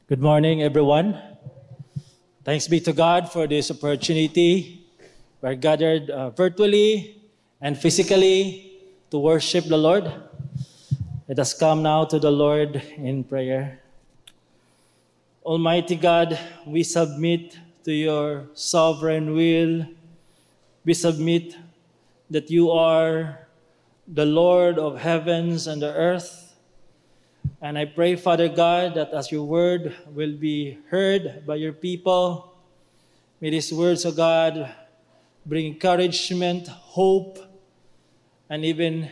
Good morning, everyone. Thanks be to God for this opportunity. We're gathered virtually and physically to worship the Lord. Let us come now to the Lord in prayer. Almighty God, we submit to your sovereign will. We submit that you are the Lord of heavens and the earth. And I pray, Father God, that as your word will be heard by your people, may these words, O God, bring encouragement, hope, and even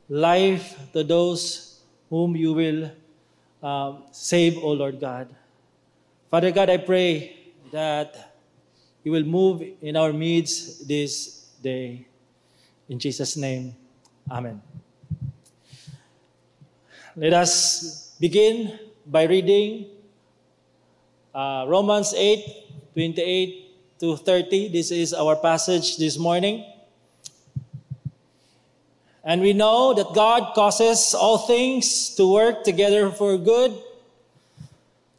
life to those whom you will save, O Lord God. Father God, I pray that you will move in our midst this day. In Jesus' name, amen. Let us begin by reading Romans 8:28 to 30. This is our passage this morning. And we know that God causes all things to work together for good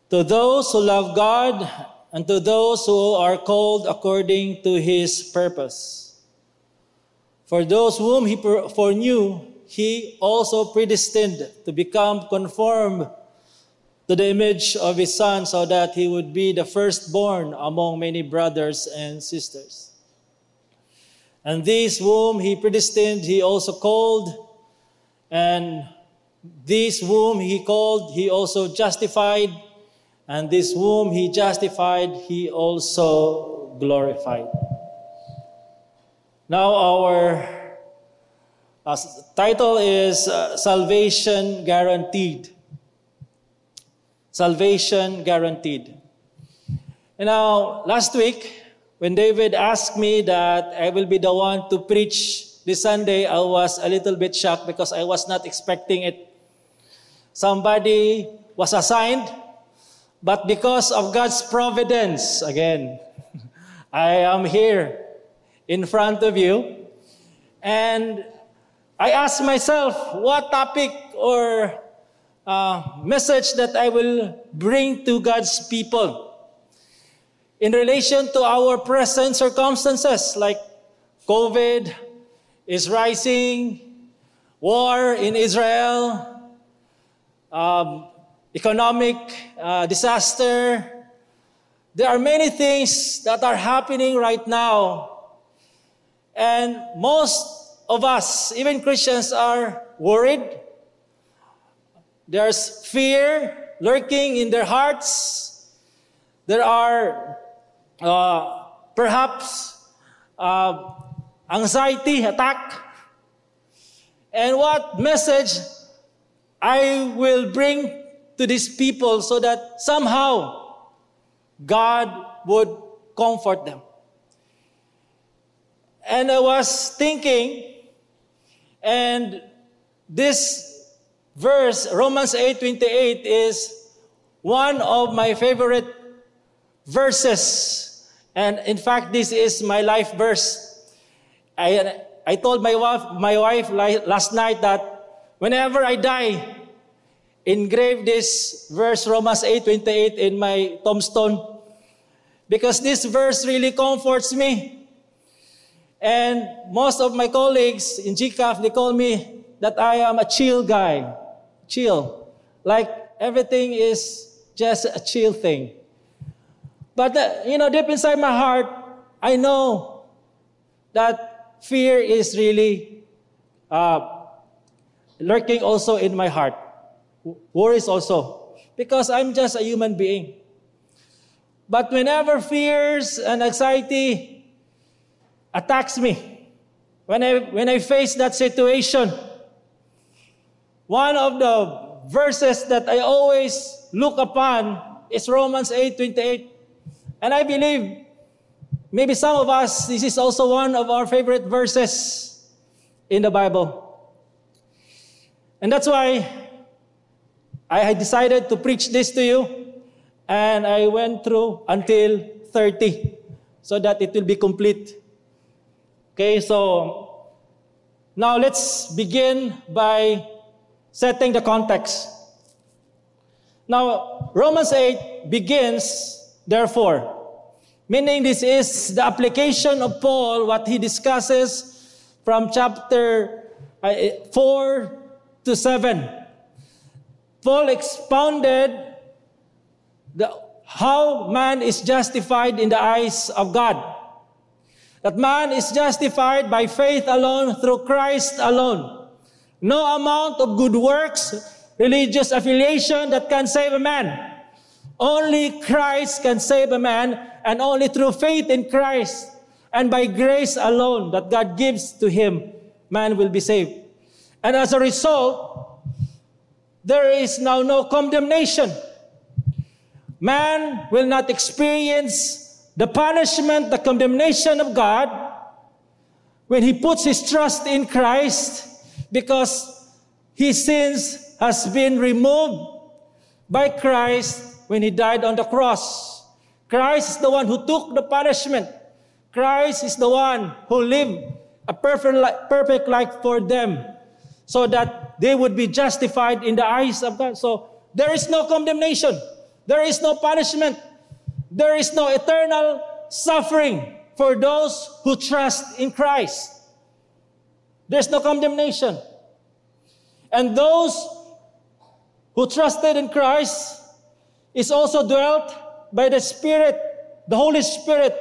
to those who love God and to those who are called according to his purpose. For those whom he foreknew, he also predestined to become conformed to the image of his Son, so that he would be the firstborn among many brothers and sisters. And these whom he predestined, he also called. And these whom he called, he also justified. And these whom he justified, he also glorified. Now our title is Salvation Guaranteed. Salvation Guaranteed. And now, last week, when David asked me that I will be the one to preach this Sunday, I was a little bit shocked because I was not expecting it. Somebody was assigned, but because of God's providence, again, I am here in front of you. And I asked myself what topic or message that I will bring to God's people in relation to our present circumstances, like COVID is rising, war in Israel, economic disaster. There are many things that are happening right now, and most of us, even Christians, are worried. There's fear lurking in their hearts. There are perhaps anxiety attack. And what message I will bring to these people so that somehow God would comfort them. And I was thinking, and this verse, Romans 8:28, is one of my favorite verses. And in fact, this is my life verse. I told my wife last night that whenever I die, engrave this verse, Romans 8:28, in my tombstone. Because this verse really comforts me. And most of my colleagues in GCAF, they call me that I am a chill guy. Chill. Like everything is just a chill thing. But, deep inside my heart, I know that fear is really lurking also in my heart. Worries also. Because I'm just a human being. But whenever fears and anxiety attacks me, when I face that situation, one of the verses that I always look upon is Romans 8:28. And I believe maybe some of us, this is also one of our favorite verses in the Bible. And that's why I decided to preach this to you. And I went through until 30 so that it will be complete. Okay, so now let's begin by setting the context. Now, Romans 8 begins, therefore, meaning this is the application of Paul, what he discusses from chapter 4 to 7. Paul expounded how man is justified in the eyes of God. That man is justified by faith alone, through Christ alone. No amount of good works, religious affiliation that can save a man. Only Christ can save a man, and only through faith in Christ and by grace alone that God gives to him, man will be saved. And as a result, there is now no condemnation. Man will not experience the punishment, the condemnation of God when he puts his trust in Christ, because his sins has been removed by Christ when he died on the cross. Christ is the one who took the punishment. Christ is the one who lived a perfect life for them, so that they would be justified in the eyes of God. So there is no condemnation. There is no punishment. There is no eternal suffering for those who trust in Christ. There's no condemnation. And those who trusted in Christ is also dwelt by the Spirit, the Holy Spirit,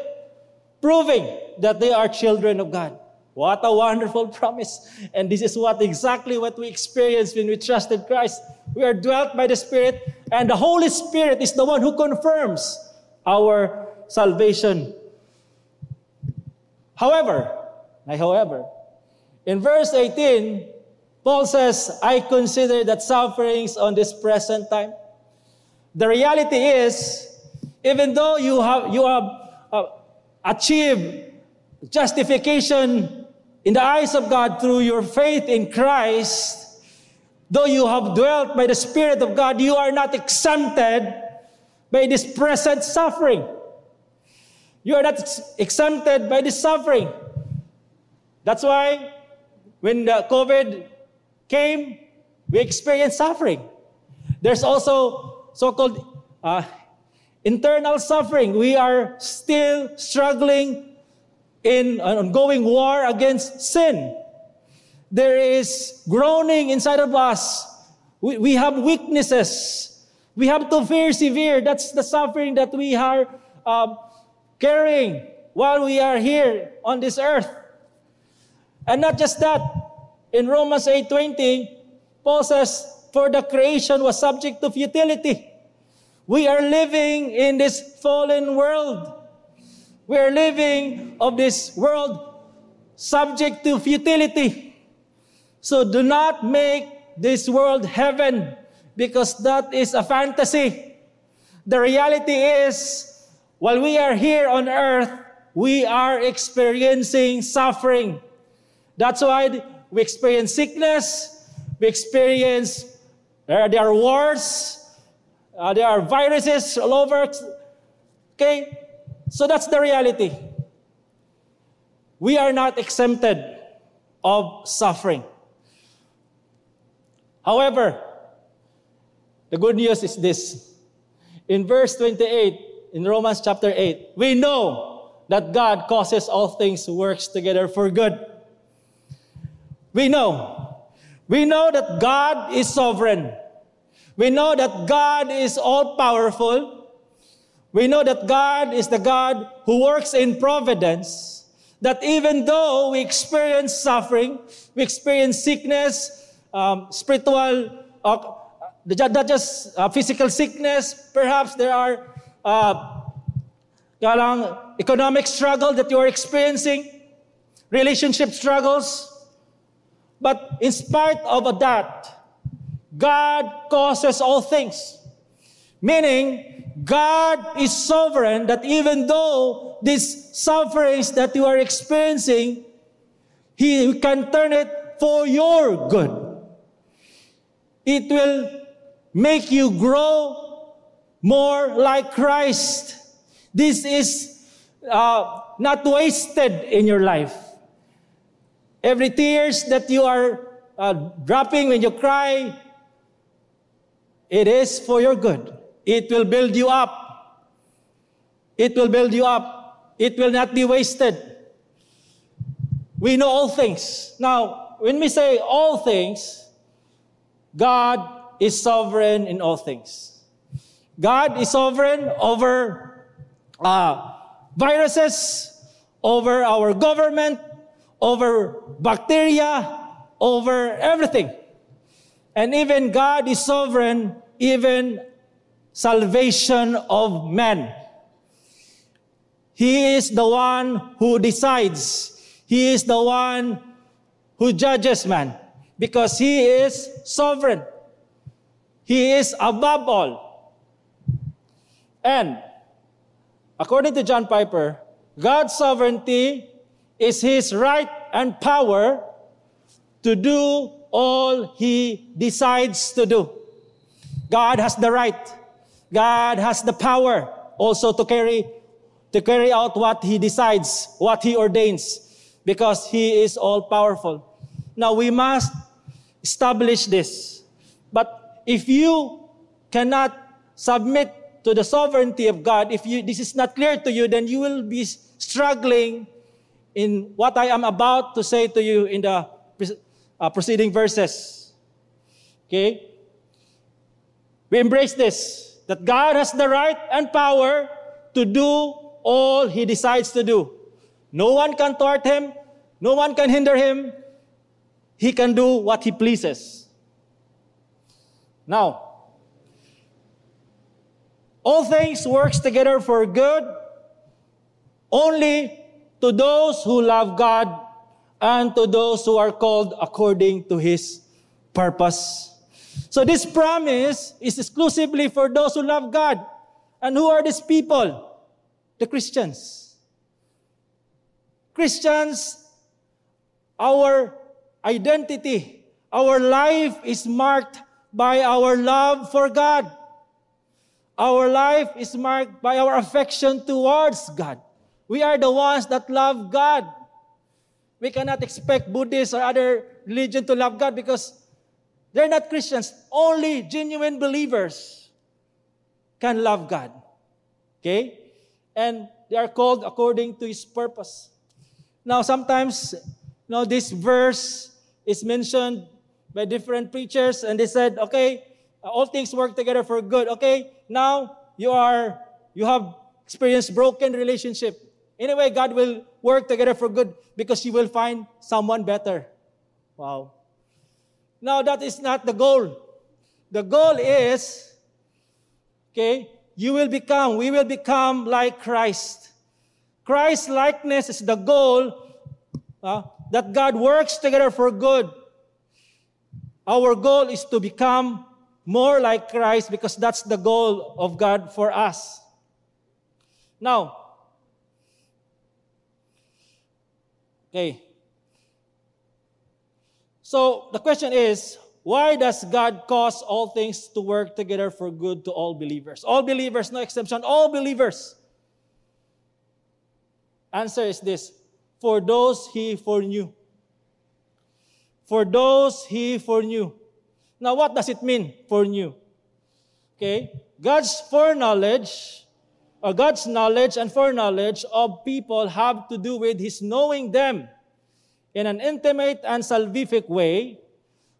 proving that they are children of God. What a wonderful promise. And this is exactly what we experience when we trust in Christ. We are dwelt by the Spirit, and the Holy Spirit is the one who confirms our salvation. However, in verse 18, Paul says, I consider that sufferings on this present time. The reality is, even though you have achieved justification in the eyes of God through your faith in Christ, though you have dwelt by the Spirit of God, you are not exempted by this present suffering. You are not exempted by this suffering. That's why when the COVID came, we experienced suffering. There's also so-called internal suffering. We are still struggling in an ongoing war against sin. There is groaning inside of us. We have weaknesses. We have to persevere. That's the suffering that we are carrying while we are here on this earth. And not just that. In Romans 8:20, Paul says, for the creation was subject to futility. We are living in this fallen world. We are living of this world subject to futility. So do not make this world heaven, because that is a fantasy. The reality is, while we are here on earth, we are experiencing suffering. That's why we experience sickness, we experience, there are wars, there are viruses all over. Okay? So that's the reality. We are not exempted of suffering. However, the good news is this. In verse 28, in Romans chapter 8, we know that God causes all things to work together for good. We know that God is sovereign. We know that God is all-powerful. We know that God is the God who works in providence. That even though we experience suffering, we experience sickness, spiritual, not just physical sickness, perhaps there are economic struggle that you are experiencing, relationship struggles. But in spite of that, God causes all things. Meaning, God is sovereign, that even though these sufferings that you are experiencing, He can turn it for your good. It will make you grow more like Christ. This is not wasted in your life. Every tears that you are dropping when you cry, it is for your good. It will build you up. It will build you up. It will not be wasted. We know all things. Now, when we say all things, God is sovereign in all things. God is sovereign over viruses, over our government, over bacteria, over everything. And even God is sovereign, even salvation of man. He is the one who decides. He is the one who judges man, because He is sovereign. He is above all. And according to John Piper, God's sovereignty is His right and power to do all He decides to do. God has the right. God has the power also to carry out what He decides, what He ordains, because He is all-powerful. Now, we must establish this. But if you cannot submit to the sovereignty of God, if this is not clear to you, then you will be struggling in what I am about to say to you in the preceding verses. Okay? We embrace this, that God has the right and power to do all He decides to do. No one can thwart Him. No one can hinder Him. He can do what He pleases. Now, all things works together for good only to those who love God and to those who are called according to His purpose. So this promise is exclusively for those who love God. And who are these people? The Christians. Christians, our identity, our life is marked by our love for God. Our life is marked by our affection towards God. We are the ones that love God. We cannot expect Buddhists or other religion to love God because they're not Christians. Only genuine believers can love God. Okay? And they are called according to His purpose. Now, sometimes, this verse is mentioned by different preachers, and they said, okay, all things work together for good. Okay, now you have experienced broken relationship. Anyway, God will work together for good because you will find someone better. Wow. Now, that is not the goal. The goal is, okay, we will become like Christ. Christ's likeness is the goal that God works together for good. Our goal is to become more like Christ because that's the goal of God for us. Now, okay. So the question is, why does God cause all things to work together for good to all believers? All believers, no exception, all believers. Answer is this: for those He foreknew. For those He foreknew. Now, what does it mean, foreknew? Okay, God's foreknowledge, or God's knowledge and foreknowledge of people have to do with His knowing them in an intimate and salvific way.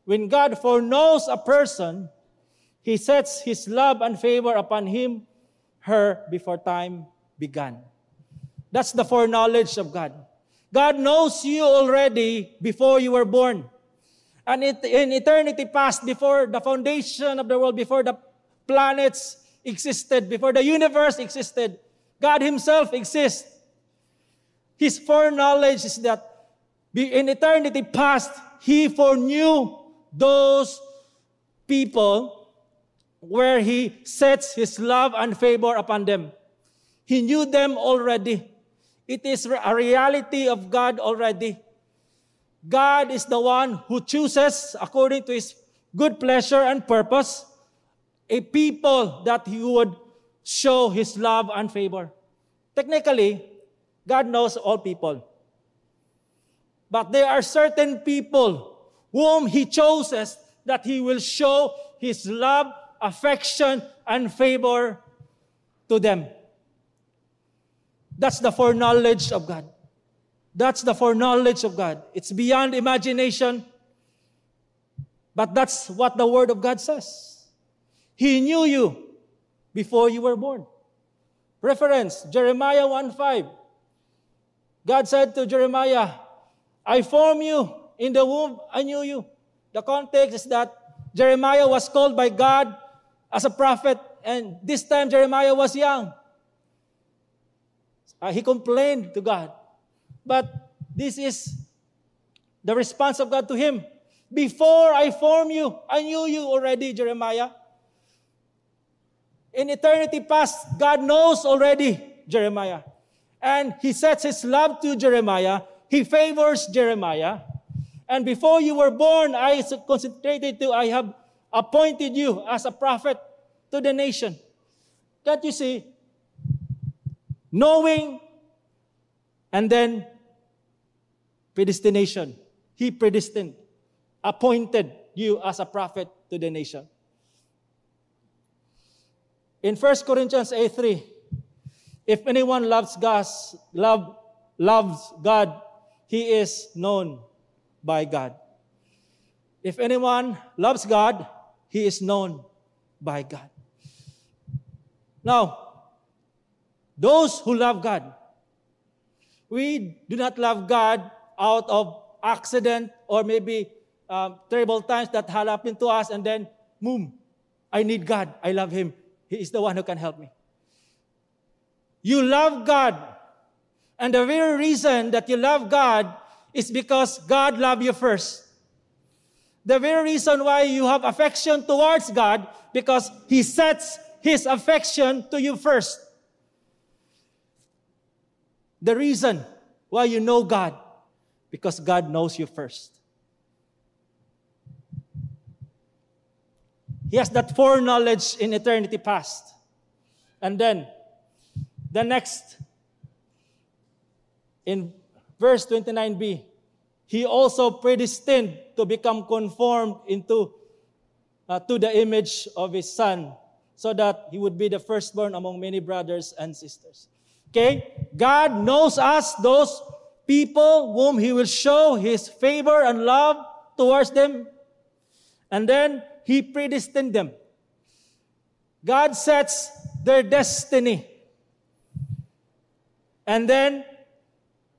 When God foreknows a person, He sets His love and favor upon him, her, before time began. That's the foreknowledge of God. God knows you already before you were born. And in eternity past, before the foundation of the world, before the planets existed, before the universe existed, God Himself exists. His foreknowledge is that in eternity past, He foreknew those people where He sets His love and favor upon them. He knew them already. It is a reality of God already. God is the one who chooses, according to His good pleasure and purpose, a people that He would show His love and favor. Technically, God knows all people. But there are certain people whom He chooses that He will show His love affection and favor to them. That's the foreknowledge of God. That's the foreknowledge of God. It's beyond imagination, but that's what the Word of God says. He knew you before you were born. Reference, Jeremiah 1:5. God said to Jeremiah, I formed you in the womb, I knew you. The context is that Jeremiah was called by God as a prophet, and this time Jeremiah was young. He complained to God. But this is the response of God to him. Before I formed you, I knew you already, Jeremiah. In eternity past, God knows already Jeremiah. And He sets His love to Jeremiah. He favors Jeremiah. And before you were born, I have appointed you as a prophet to the nation. Can't you see? Knowing and then predestination. He predestined, appointed you as a prophet to the nation. In 1 Corinthians 8:3, if anyone loves God, he is known by God. If anyone loves God, he is known by God. Now, those who love God, we do not love God out of accident or maybe terrible times that happened to us and then, boom, I need God, I love Him. He is the one who can help me. You love God. And the very reason that you love God is because God loved you first. The very reason why you have affection towards God, because He sets His affection to you first. The reason why you know God, because God knows you first. He has that foreknowledge in eternity past. And then, the next, in verse 29b, He also predestined to become conformed to the image of His Son, so that He would be the firstborn among many brothers and sisters. Okay? God knows us, those people whom He will show His favor and love towards them. And then, He predestined them. God sets their destiny. And then,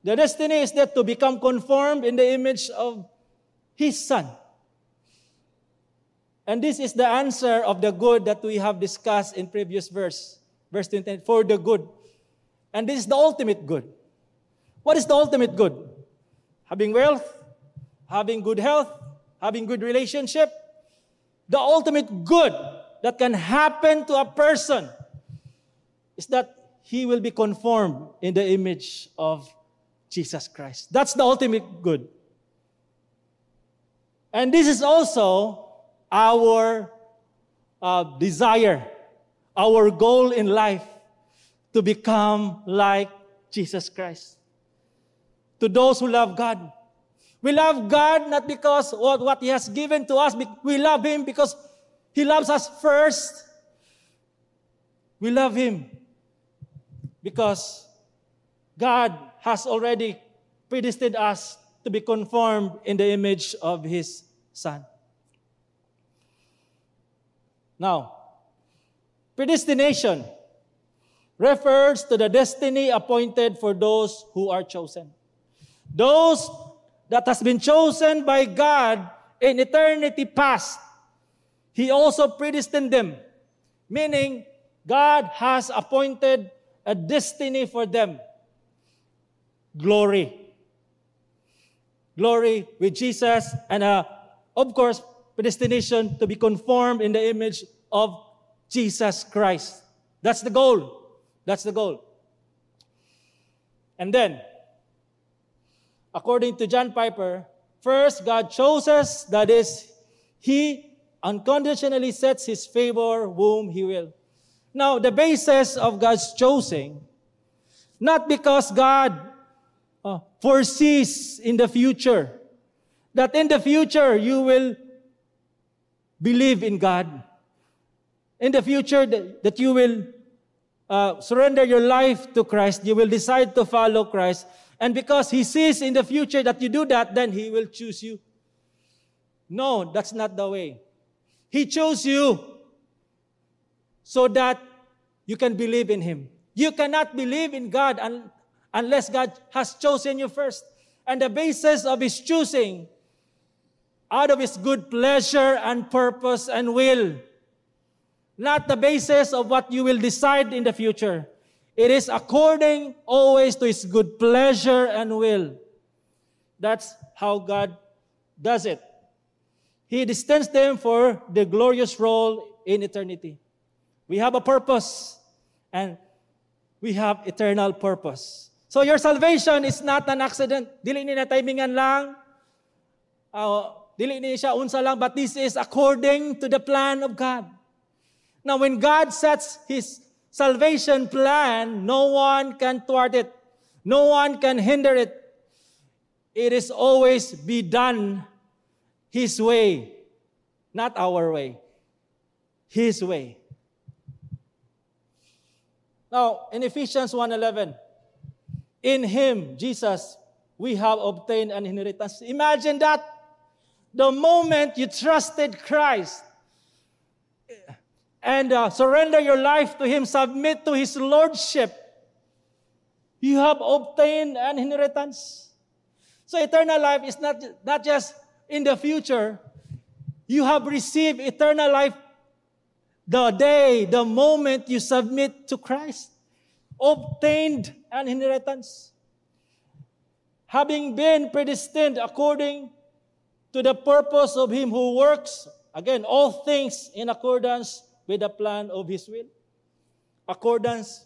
the destiny is that to become conformed in the image of His Son. And this is the answer of the good that we have discussed in previous verse 20, for the good. And this is the ultimate good. What is the ultimate good? Having wealth, having good health, having good relationship. The ultimate good that can happen to a person is that he will be conformed in the image of Jesus Christ. That's the ultimate good. And this is also our desire, our goal in life, to become like Jesus Christ. To those who love God. We love God not because of what He has given to us. We love Him because He loves us first. We love Him because God has already predestined us to be conformed in the image of His Son. Now, predestination refers to the destiny appointed for those who are chosen. Those that has been chosen by God in eternity past, He also predestined them. Meaning, God has appointed a destiny for them. Glory. Glory with Jesus, and of course, predestination to be conformed in the image of Jesus Christ. That's the goal. That's the goal. And then, according to John Piper, first, God chose us, that is, He unconditionally sets His favor whom He will. Now, the basis of God's choosing, not because God foresees in the future, that in the future you will believe in God, in the future that you will surrender your life to Christ, you will decide to follow Christ, and because He sees in the future that you do that, then He will choose you. No, that's not the way. He chose you so that you can believe in Him. You cannot believe in God unless God has chosen you first. And the basis of His choosing, out of His good pleasure and purpose and will, not the basis of what you will decide in the future. It is according always to His good pleasure and will. That's how God does it. He destined them for the glorious role in eternity. We have a purpose, and we have eternal purpose. So your salvation is not an accident. Dili ni na timingan lang. Dili ni siya unsa lang, but this is according to the plan of God. Now, when God sets His salvation plan, no one can thwart it. No one can hinder it. It is always be done His way, not our way. His way. Now, in Ephesians 1:11, in Him, Jesus, we have obtained an inheritance. Imagine that. The moment you trusted Christ and surrender your life to Him, submit to His Lordship, you have obtained an inheritance. So eternal life is not just in the future. You have received eternal life the moment you submit to Christ. Obtained an inheritance. Having been predestined according to the purpose of Him who works, again, all things in accordance with the plan of His will. Accordance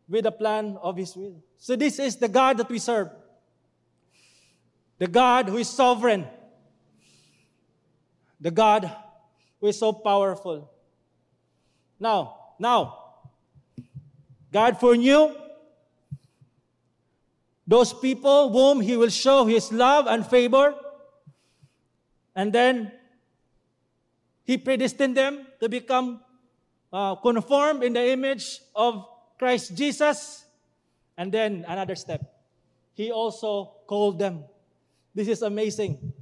with the plan of His will. So this is the God that we serve. The God who is sovereign. The God who is so powerful. Now, God foreknew those people whom He will show His love and favor. And then He predestined them to become conformed in the image of Christ Jesus. And then another step. He also called them. This is amazing.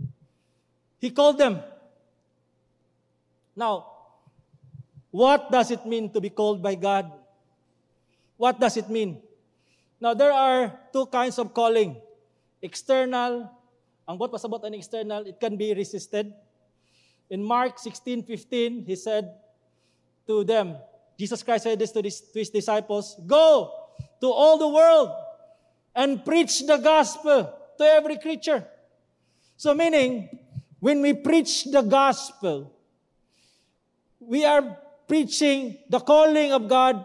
He called them. Now, what does it mean to be called by God? What does it mean? Now, there are two kinds of calling. External. Ang buot pasabot ang external, it can be resisted. In Mark 16:15, He said to them, Jesus Christ said this to His disciples, "Go to all the world and preach the gospel to every creature." So meaning, when we preach the gospel, we are preaching the calling of God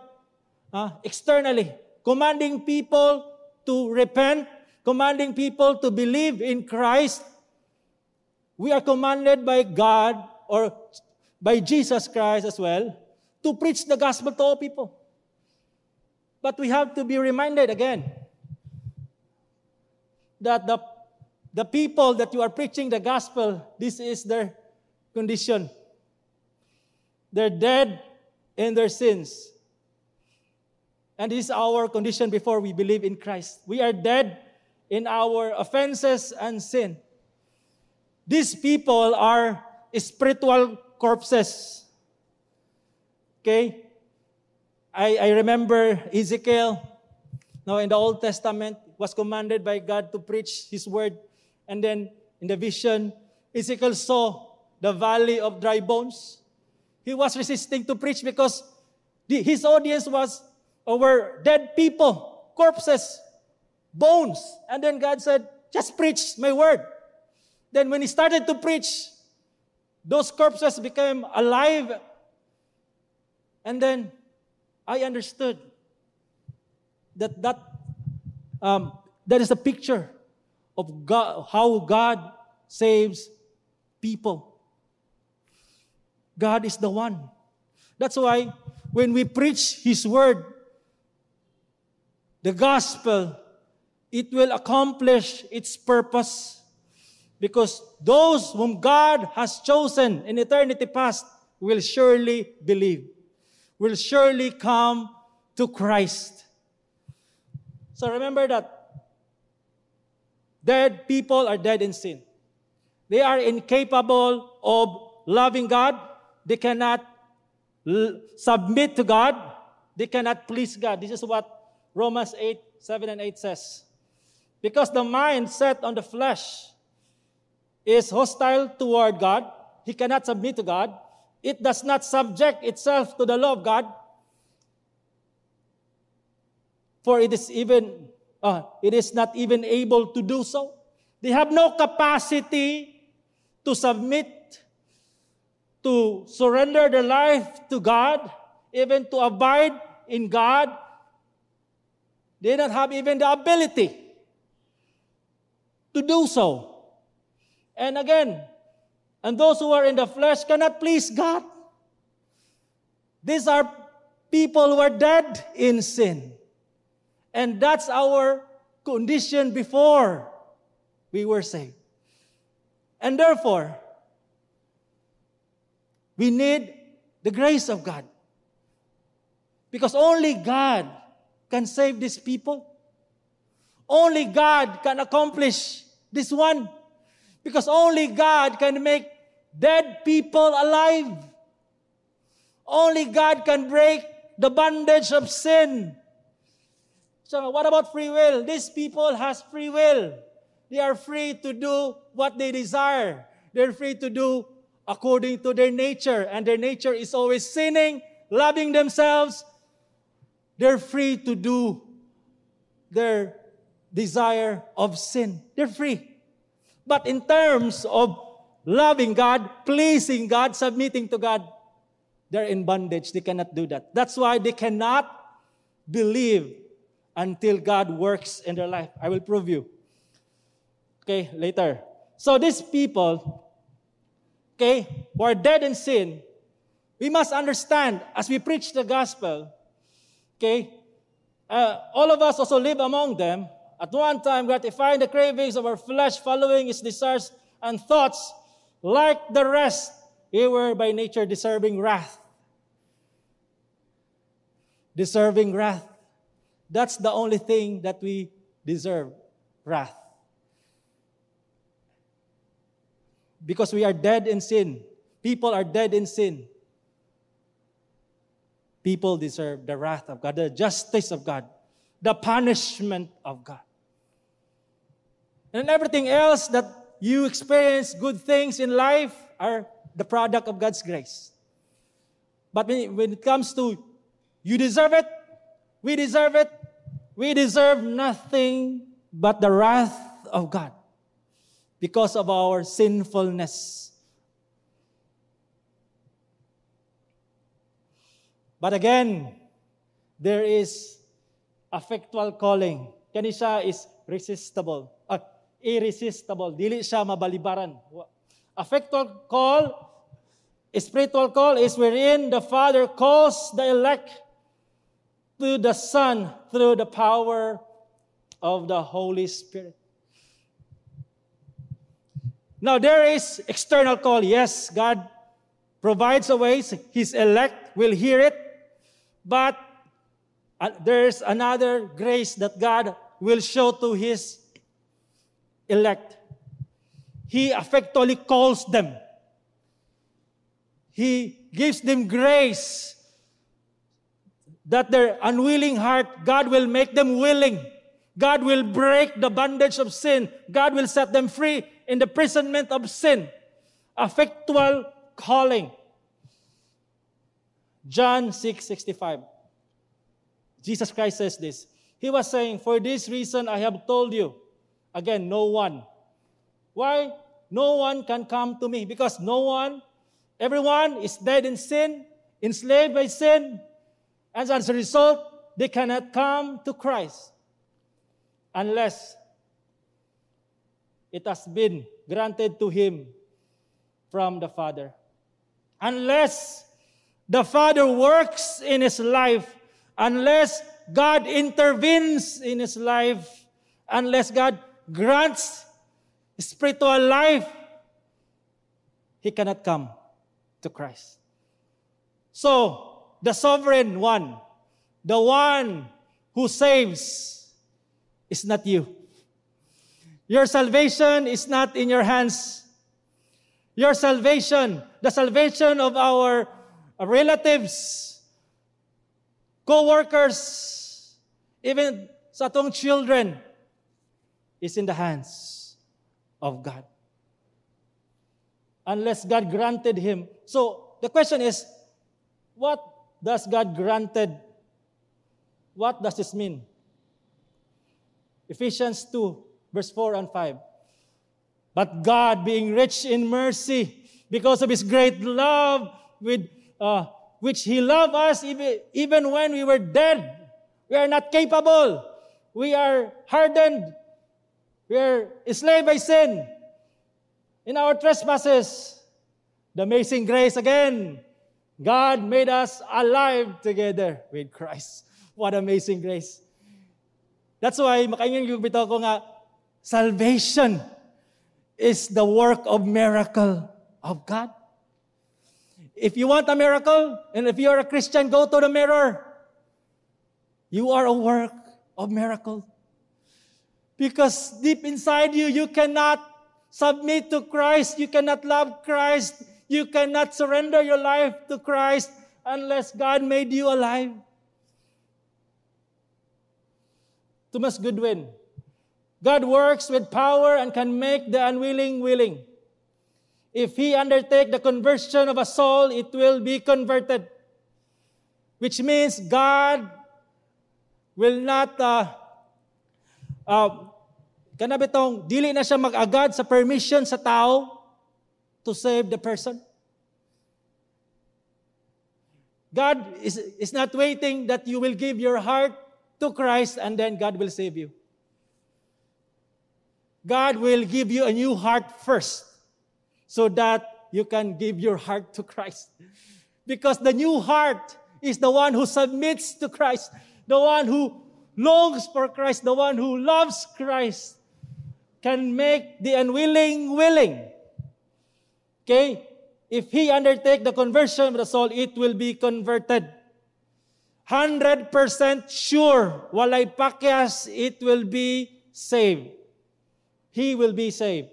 externally, commanding people to repent, commanding people to believe in Christ. We are commanded by God or by Jesus Christ as well to preach the gospel to all people. But we have to be reminded again that the people that you are preaching the gospel, this is their condition. They're dead in their sins. And this is our condition before we believe in Christ. We are dead in our offenses and sin. These people are spiritual corpses. Okay? I remember Ezekiel, now in the Old Testament, was commanded by God to preach His word. And then in the vision, Ezekiel saw the valley of dry bones. He was resisting to preach because his audience were dead people, corpses, bones. And then God said, just preach my word. Then when He started to preach, those corpses became alive. And then I understood that is a picture of God, how God saves people. God is the one. That's why when we preach His word, the gospel, it will accomplish its purpose. Because those whom God has chosen in eternity past will surely believe, will surely come to Christ. So remember that dead people are dead in sin. They are incapable of loving God. They cannot submit to God. They cannot please God. This is what Romans 8:7 and 8 says. Because the mind set on the flesh is hostile toward God. He cannot submit to God. It does not subject itself to the law of God. For it is not even able to do so. They have no capacity to submit, to surrender their life to God, even to abide in God. They don't have even the ability to do so. And again, and those who are in the flesh cannot please God. These are people who are dead in sin. And that's our condition before we were saved. And therefore, we need the grace of God. Because only God can save these people. Only God can accomplish this one. Because only God can make dead people alive. Only God can break the bondage of sin. So what about free will? These people has free will. They are free to do what they desire. They're free to do according to their nature. And their nature is always sinning, loving themselves. They're free to do their desire of sin. They're free. But in terms of loving God, pleasing God, submitting to God, they're in bondage. They cannot do that. That's why they cannot believe until God works in their life. I will prove you. Okay, later. So these people, okay, who are dead in sin, we must understand as we preach the gospel, okay, all of us also live among them, at one time gratifying the cravings of our flesh, following its desires and thoughts. Like the rest, we were by nature deserving wrath. Deserving wrath. That's the only thing that we deserve, wrath. Because we are dead in sin. People are dead in sin. People deserve the wrath of God, the justice of God, the punishment of God. And everything else that you experience, good things in life, are the product of God's grace. But when it comes to you deserve it, we deserve it, we deserve nothing but the wrath of God because of our sinfulness. But again, there is effectual calling. Kani siya is irresistible. Dili siya mabalibaran. Effectual call, spiritual call is wherein the Father calls the elect to the Son through the power of the Holy Spirit. Now there is external call. Yes, God provides a way. His elect will hear it. But there's another grace that God will show to His elect. He effectually calls them. He gives them grace that their unwilling heart, God will make them willing. God will break the bondage of sin. God will set them free in the imprisonment of sin. Effectual calling. John 6:65. Jesus Christ says this. He was saying, for this reason I have told you. Again, no one. Why? No one can come to me. Because everyone is dead in sin, enslaved by sin. And as a result, they cannot come to Christ unless it has been granted to him from the Father. Unless the Father works in his life, unless God intervenes in his life, unless God grants spiritual life, he cannot come to Christ. So, the sovereign one, the one who saves, is not you. Your salvation is not in your hands. Your salvation, the salvation of our relatives, co-workers, even sa atong children, is in the hands of God. Unless God granted him. So, the question is, what does God granted? What does this mean? Ephesians 2, verse 4 and 5. But God, being rich in mercy, because of His great love, with which He loved us even when we were dead, we are not capable, we are hardened, we are enslaved by sin, in our trespasses. The amazing grace again, God made us alive together with Christ. What amazing grace. That's why, makaingin yung bitaw ko nga, salvation is the work of miracle of God. If you want a miracle, and if you are a Christian, go to the mirror. You are a work of miracle. Because deep inside you, you cannot submit to Christ. You cannot love Christ. You cannot surrender your life to Christ unless God made you alive. Thomas Goodwin, God works with power and can make the unwilling willing. If He undertake the conversion of a soul, it will be converted. Which means God will not, kanabitong, dili na siya mag-agad sa permission sa tao to save the person. God is not waiting that you will give your heart to Christ and then God will save you. God will give you a new heart first so that you can give your heart to Christ. Because the new heart is the one who submits to Christ, the one who longs for Christ, the one who loves Christ, can make the unwilling willing. Okay? If He undertake the conversion of the soul, it will be converted. 100% sure, walay pakyas, it will be saved. He will be saved.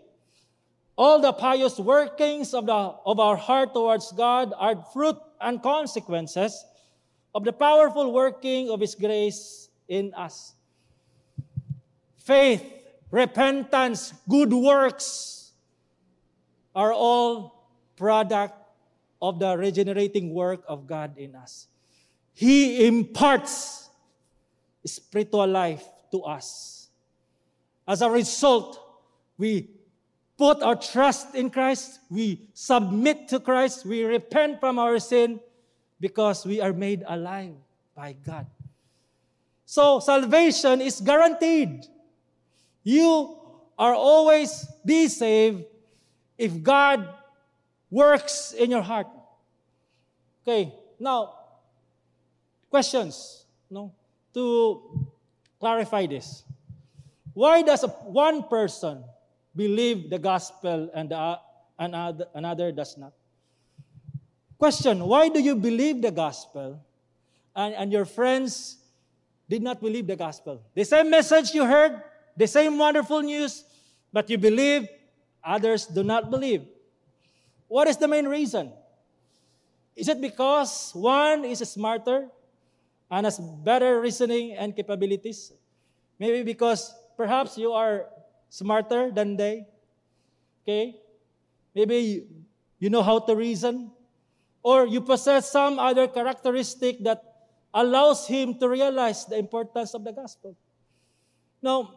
All the pious workings of our heart towards God are fruit and consequences of the powerful working of His grace in us. Faith, repentance, good works are all product of the regenerating work of God in us. He imparts spiritual life to us. As a result, we put our trust in Christ, we submit to Christ, we repent from our sin because we are made alive by God. So salvation is guaranteed. You are always be saved if God works in your heart. Okay, now, questions, no? To clarify this. Why does one person believe the gospel and another does not? Question, why do you believe the gospel and your friends did not believe the gospel? The same message you heard, the same wonderful news, but you believe, others do not believe. What is the main reason? Is it because one is smarter and has better reasoning and capabilities? Maybe because perhaps you are smarter than they. Okay? Maybe you know how to reason. Or you possess some other characteristic that allows him to realize the importance of the gospel. Now,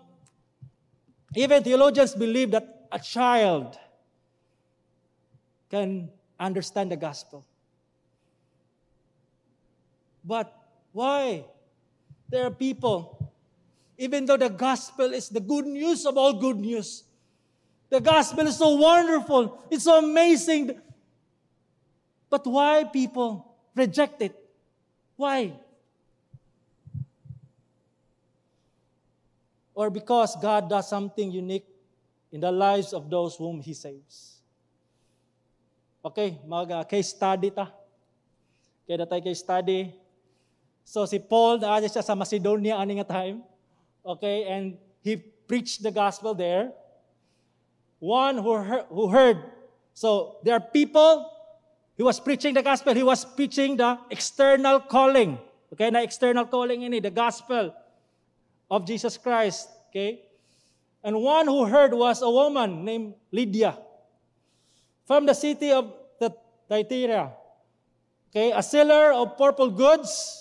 even theologians believe that a child can understand the gospel. But why? There are people, even though the gospel is the good news of all good news, the gospel is so wonderful, it's so amazing, but why people reject it? Why? Or because God does something unique in the lives of those whom He saves. Okay, case study ta. kaya natay kay study. So si Paul, naadya siya sa Macedonia ani nga time. Okay, and he preached the gospel there. One who heard. So there are people, he was preaching the gospel, he was preaching the external calling. Okay, na external calling ini, the gospel of Jesus Christ. Okay, and one who heard was a woman named Lydia from the city of Thyatira. Okay, a seller of purple goods,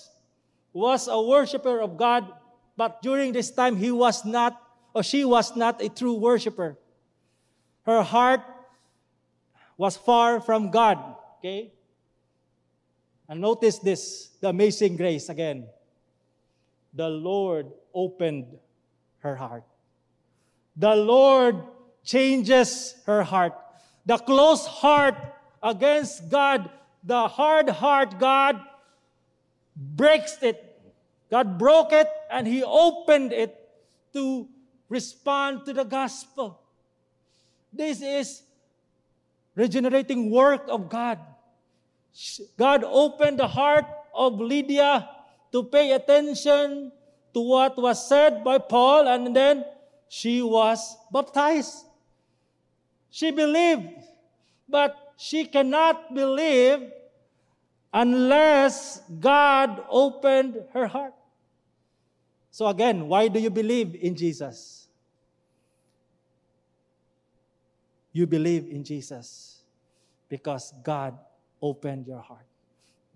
was a worshiper of God, but during this time she was not a true worshiper. Her heart was far from God. Okay? And notice this, the amazing grace again. The Lord opened her heart. The Lord changes her heart. The closed heart against God, the hard heart, God breaks it. God broke it and He opened it to respond to the gospel. This is regenerating work of God. God opened the heart of Lydia to pay attention to what was said by Paul, and then she was baptized. She believed, but she cannot believe unless God opened her heart. So again, why do you believe in Jesus? You believe in Jesus because God opened your heart.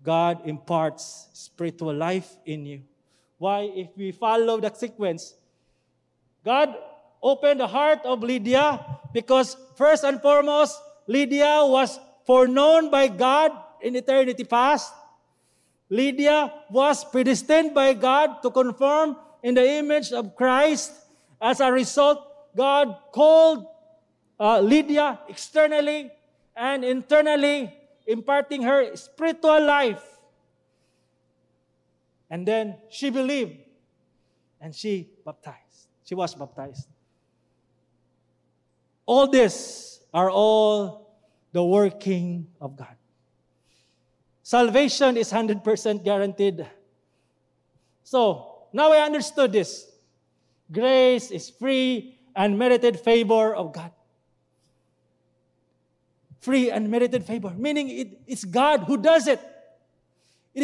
God imparts spiritual life in you. Why? If we follow the sequence, God opened the heart of Lydia because first and foremost, Lydia was foreknown by God in eternity past. Lydia was predestined by God to conform in the image of Christ. As a result, God called Lydia externally and internally, imparting her spiritual life. And then she believed and she baptized. She was baptized. All this are all the working of God. Salvation is 100% guaranteed. So, now I understood this. Grace is free and merited favor of God. Free and merited favor, meaning it's God who does it. It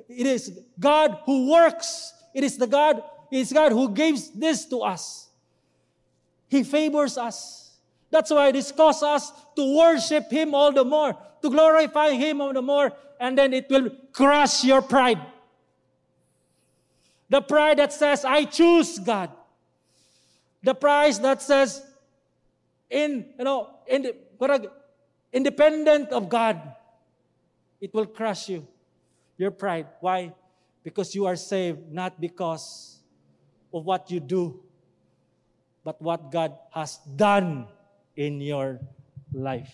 is God who works. It is God who gives this to us. He favors us. That's why this causes us to worship Him all the more, to glorify Him all the more, and then it will crush your pride. The pride that says, I choose God. The pride that says, independent of God, it will crush you. Your pride. Why? Because you are saved not because of what you do, but what God has done in your life.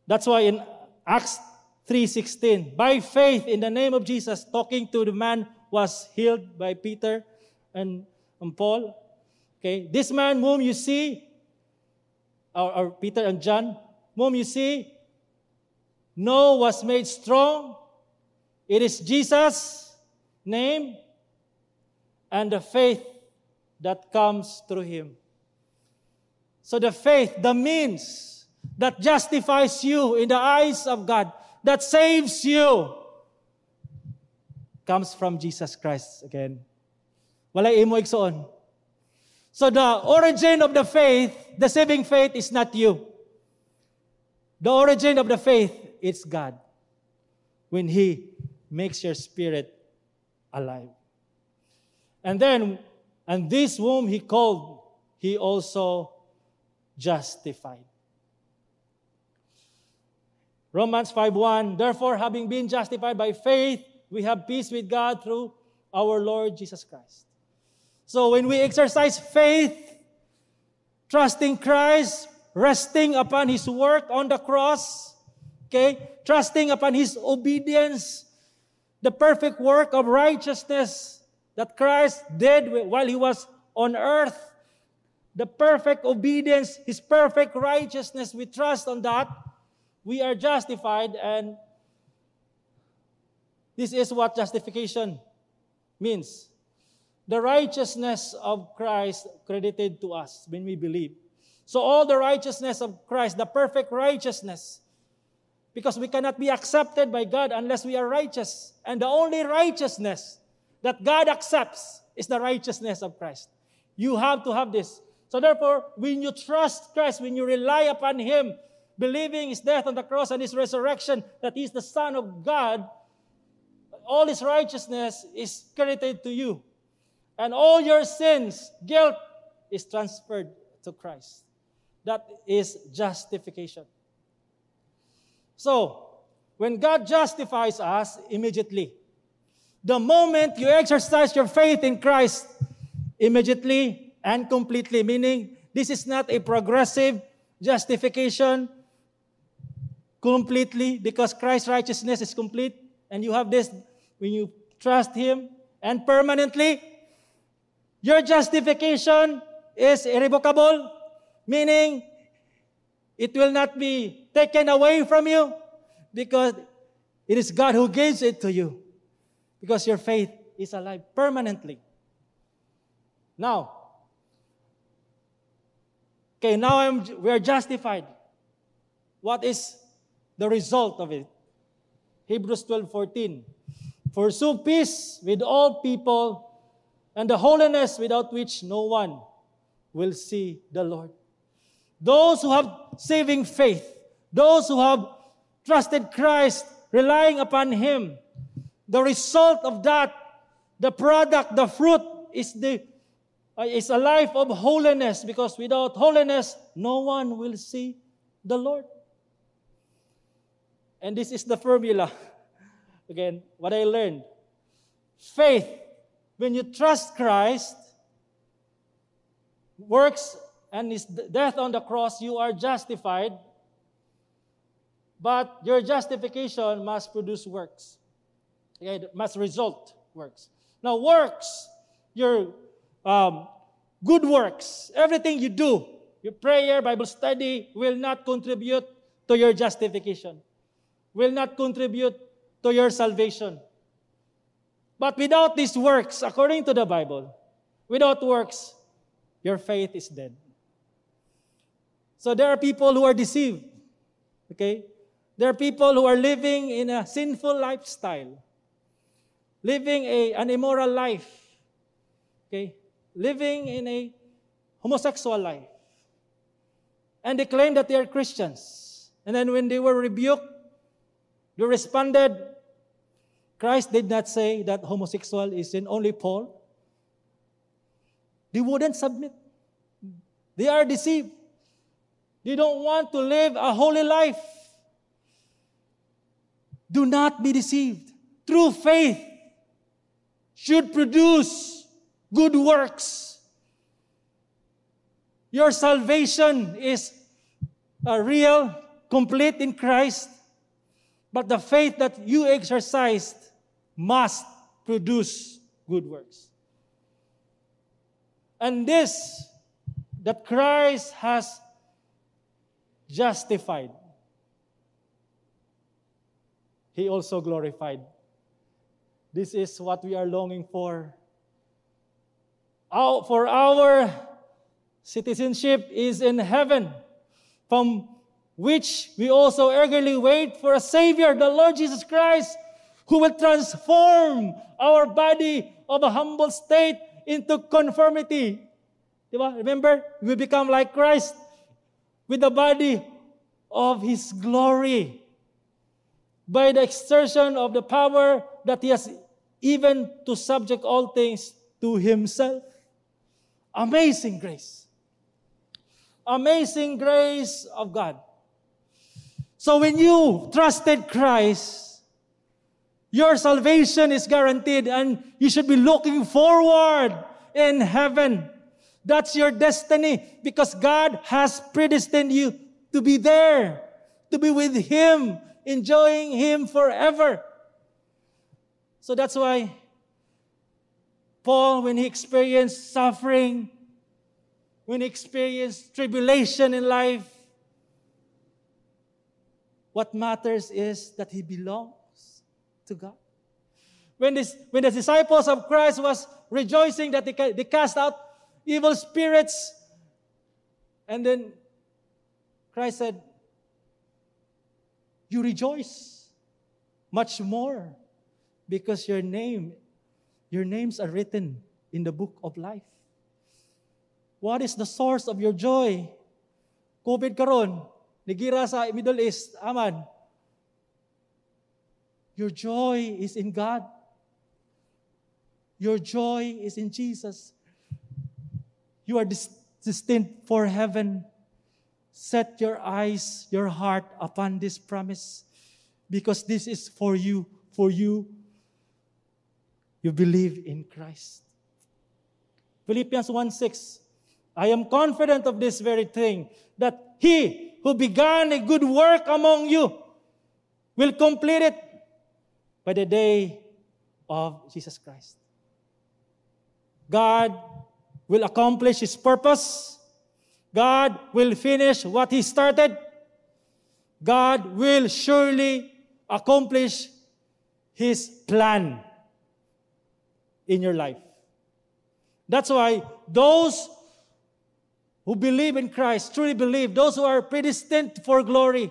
That's why in Acts 3:16, by faith in the name of Jesus, talking to the man was healed by Peter and Paul. Okay, this man whom you see, or Peter and John, whom you see, was made strong. It is Jesus' name and the faith that comes through Him. So the faith, the means that justifies you in the eyes of God, that saves you, comes from Jesus Christ again. Walay imo igsoon. So the origin of the faith, the saving faith, is not you. The origin of the faith, it's God. When He makes your spirit alive. And this whom He called, He also justified. Romans 5:1, therefore, having been justified by faith, we have peace with God through our Lord Jesus Christ. So when we exercise faith, trusting Christ, resting upon His work on the cross, okay, trusting upon His obedience, the perfect work of righteousness that Christ did while He was on earth, the perfect obedience, His perfect righteousness, we trust on that. We are justified, and This is what justification means. The righteousness of Christ credited to us when we believe. So all the righteousness of Christ, the perfect righteousness, because we cannot be accepted by God unless we are righteous. And the only righteousness that God accepts is the righteousness of Christ. You have to have this. So therefore, when you trust Christ, when you rely upon Him, believing His death on the cross and His resurrection, that He is the Son of God, all His righteousness is credited to you. And all your sins, guilt, is transferred to Christ. That is justification. So, when God justifies us, immediately, the moment you exercise your faith in Christ, immediately and completely, meaning this is not a progressive justification completely, because Christ's righteousness is complete, and you have this when you trust Him, and permanently, your justification is irrevocable, meaning it will not be taken away from you, because it is God who gives it to you, because your faith is alive permanently. Now, we are justified. What is the result of it? Hebrews 12:14. Pursue peace with all people and the holiness without which no one will see the Lord. Those who have saving faith, those who have trusted Christ, relying upon Him, the result of that, the product, the fruit is a life of holiness, because without holiness, no one will see the Lord. And this is the formula. Again, what I learned. Faith, when you trust Christ, works and His death on the cross, you are justified. But your justification must produce works. Okay, must result works. Now, works, your good works, everything you do, your prayer, Bible study, will not contribute to your justification, will not contribute to your salvation. But without these works, according to the Bible, without works, your faith is dead. So there are people who are deceived. Okay? There are people who are living in a sinful lifestyle, living an immoral life, okay? Living in a homosexual life. And they claim that they are Christians. And then when they were rebuked, they responded, Christ did not say that homosexual is sin, only Paul. They wouldn't submit. They are deceived. They don't want to live a holy life. Do not be deceived. True faith should produce good works. Your salvation is real, complete in Christ, but the faith that you exercised must produce good works. And this, that Christ has justified, He also glorified. This is what we are longing for. For our citizenship is in heaven, from which we also eagerly wait for a Savior, the Lord Jesus Christ, who will transform our body of a humble state into conformity. Diba? Remember, we become like Christ with the body of His glory, by the exertion of the power that He has, even to subject all things to Himself. Amazing grace. Amazing grace of God. So when you trusted Christ, your salvation is guaranteed, and you should be looking forward in heaven. That's your destiny, because God has predestined you to be there, to be with Him, enjoying Him forever. So that's why Paul, when he experienced suffering, when he experienced tribulation in life, what matters is that he belongs to God. when the disciples of Christ was rejoicing that they cast out evil spirits, and then Christ said, you rejoice much more because your names are written in the book of life. What is the source of your joy? COVID karon, nigira sa Middle East, aman. Your joy is in God. Your joy is in Jesus. You are destined for heaven. Set your eyes, your heart upon this promise, because this is for you. For you, you believe in Christ. Philippians 1:6. I am confident of this very thing, that He who began a good work among you will complete it by the day of Jesus Christ. God will accomplish His purpose. God will finish what He started. God will surely accomplish His plan in your life. That's why those who believe in Christ, truly believe, those who are predestined for glory,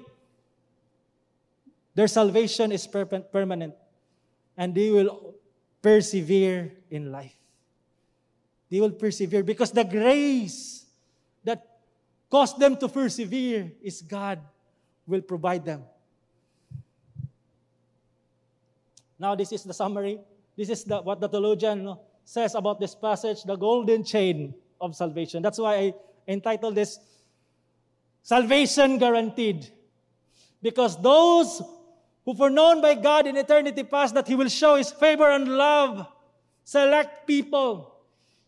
their salvation is permanent, and they will persevere in life. They will persevere because the grace that caused them to persevere is God will provide them. Now, this is the summary. This is what the theologian says about this passage, the golden chain of salvation. That's why I entitled this Salvation Guaranteed. Because those who foreknown by God in eternity past that He will show His favor and love, select people.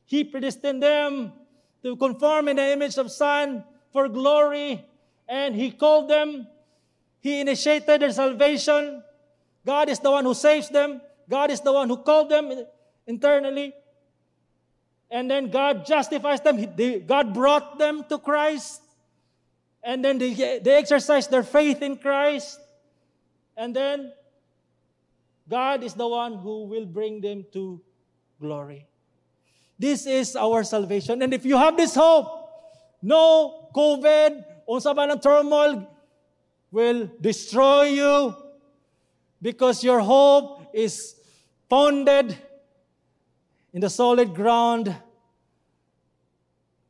He predestined them to conform in the image of Son for glory, and He called them. He initiated their salvation. God is the one who saves them. God is the one who called them internally. And then God justifies them. God brought them to Christ. And then they exercise their faith in Christ. And then God is the one who will bring them to glory. This is our salvation. And if you have this hope, no COVID, unsa man ang turmoil will destroy you, because your hope is founded in the solid ground,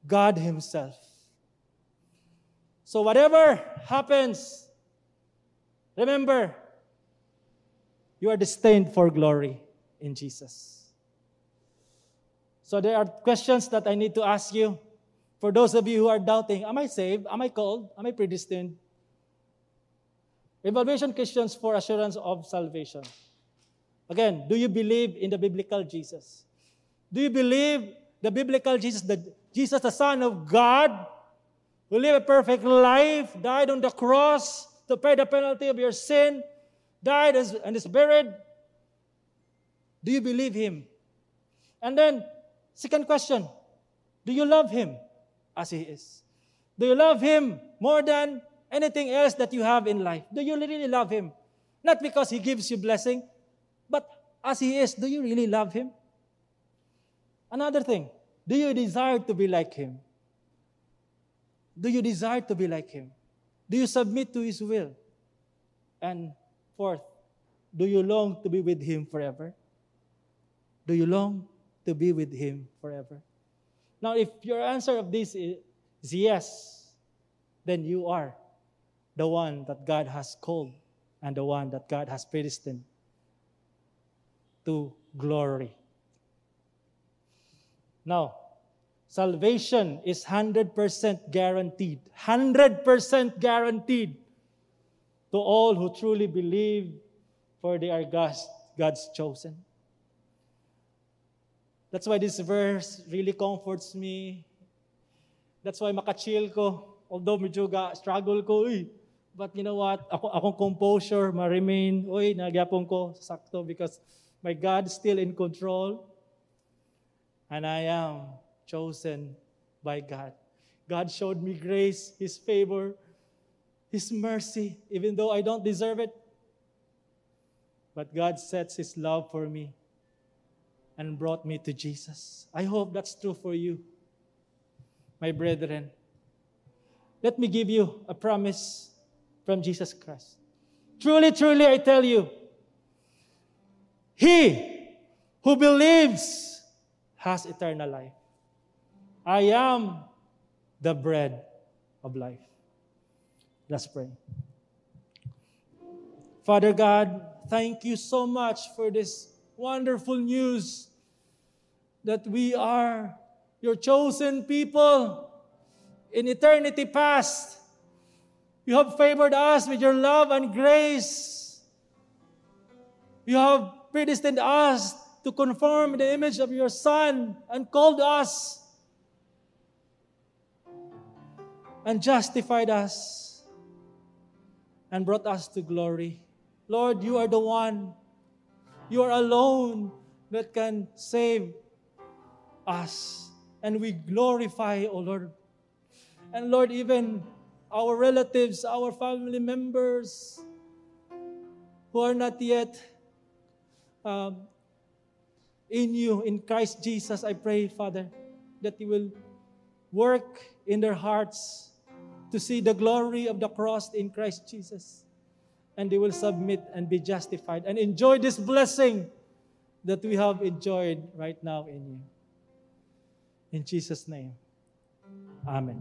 God Himself. So whatever happens, remember, you are destined for glory in Jesus. So there are questions that I need to ask you. For those of you who are doubting, am I saved? Am I called? Am I predestined? Evaluation questions for assurance of salvation. Again, do you believe in the biblical Jesus? Do you believe the biblical Jesus, Jesus, the Son of God, who lived a perfect life, died on the cross to pay the penalty of your sin, died and is buried? Do you believe Him? And then, second question, do you love Him as He is? Do you love Him more than anything else that you have in life? Do you really love Him? Not because He gives you blessing, but as He is, do you really love Him? Another thing, do you desire to be like Him? Do you desire to be like Him? Do you submit to His will? And fourth, do you long to be with Him forever? Do you long to be with Him forever? Now, if your answer of this is yes, then you are the one that God has called and the one that God has predestined to glory. Now, salvation is 100% guaranteed. 100% guaranteed to all who truly believe, for they are God's chosen. That's why this verse really comforts me. That's why makachill ko. Although medyo struggle ko, but you know what? Akong composure ma-remain. Nagyapon ko sakto because my God is still in control. And I am chosen by God. God showed me grace, His favor, His mercy, even though I don't deserve it. But God sets His love for me and brought me to Jesus. I hope that's true for you, my brethren. Let me give you a promise from Jesus Christ. Truly, truly, I tell you, he who believes has eternal life. I am the bread of life. Let's pray. Father God, thank you so much for this wonderful news that we are your chosen people in eternity past. You have favored us with your love and grace. You have predestined us to conform the image of your Son and called us and justified us and brought us to glory. Lord, you are the one. You are alone that can save us. And we glorify, O Lord. And Lord, even our relatives, our family members who are not yet in you, in Christ Jesus, I pray, Father, that you will work in their hearts to see the glory of the cross in Christ Jesus. And they will submit and be justified and enjoy this blessing that we have enjoyed right now in you. In Jesus' name, amen.